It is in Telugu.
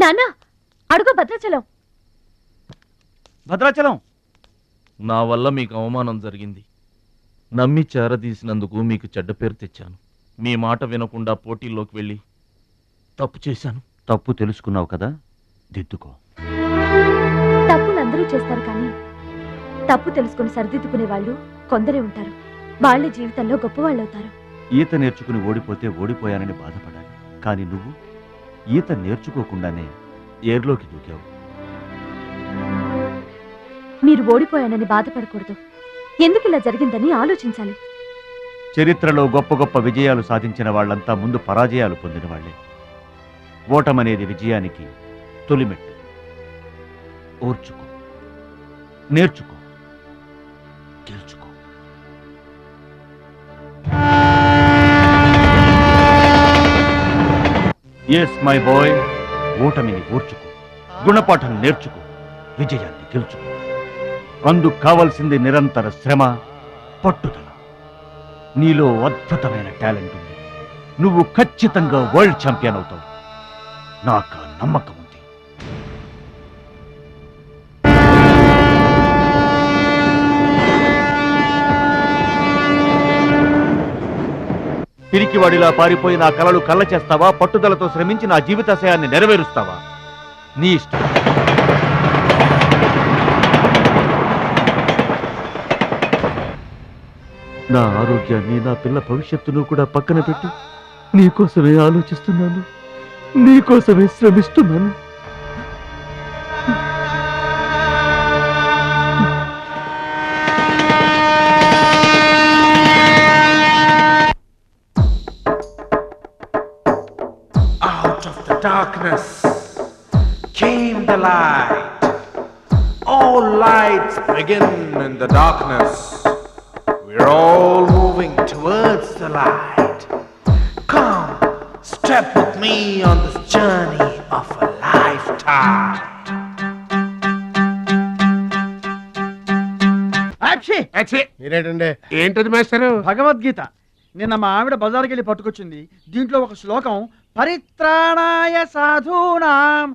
నాన్న అడుగు భద్రాచలం. భద్రాచలం నా వల్ల మీకు అవమానం జరిగింది. నమ్మి చేరదీసినందుకు మీకు చెడ్డ పేరు తెచ్చాను. మీ మాట వినకుండా పోటీల్లోకి వెళ్ళి తప్పు చేశాను. తప్పు తెలుసుకున్నావు కదా, దిద్దుకో. తప్పులు అందరూ చేస్తారు, కానీ తప్పు తెలుసుకుని సరిదిద్దుకునే వాళ్ళు కొందరే ఉంటారు. వాళ్ళ జీవితంలో గొప్పవాళ్ళు అవుతారు. ఈత నేర్చుకుని ఓడిపోతే ఓడిపోయానని బాధపడాలి, కానీ నువ్వు ఈత నేర్చుకోకుండానే ఏర్లోకి దూకావు. మీరు ఓడిపోయానని బాధపడకూడదు. ఎందుకు ఇలా జరిగిందని ఆలోచించాలి. చరిత్రలో గొప్ప గొప్ప విజయాలు సాధించిన వాళ్ళంతా ముందు పరాజయాలు పొందిన వాళ్లే. ఓటమనేది విజయానికి తొలిమెట్టు. ఓర్చుకో, నేర్చుకో, గెలుచుకో. ఎస్ మై బాయ్, ఓటమిని ఓర్చుకో, గుణపాఠం నేర్చుకో, విజయాన్ని గెలుచుకో. అందుకు కావలసింది నిరంతర శ్రమ, పట్టుదల. నీలో అద్భుతమైన టాలెంట్ ఉంది. నువ్వు ఖచ్చితంగా వరల్డ్ ఛాంపియన్ అవుతావు. నాకు నమ్మకం ఉంది. పిరికివాడిలా పారిపోయి నా కలలు కళ్ళ చేస్తావా? పట్టుదలతో శ్రమించి నా జీవితాశయాన్ని నెరవేరుస్తావా? నీ ఇష్టం. నా ఆరోగ్యాన్ని, నా పిల్ల భవిష్యత్తును కూడా పక్కన పెట్టి నీకోసమే ఆలోచిస్తున్నాను, నీకోసమే శ్రమిస్తున్నాను. Out of the darkness came the light. All lights begin in the darkness. We're all moving towards the light. Come, step with me on this journey of a lifetime. మీరేటండి? ఏంటది మాస్టరు? భగవద్గీత. నిన్న మా ఆవిడ బజార్కి వెళ్ళి పట్టుకొచ్చింది. దీంట్లో ఒక శ్లోకం, పరిత్రాణాయ సాధూనాం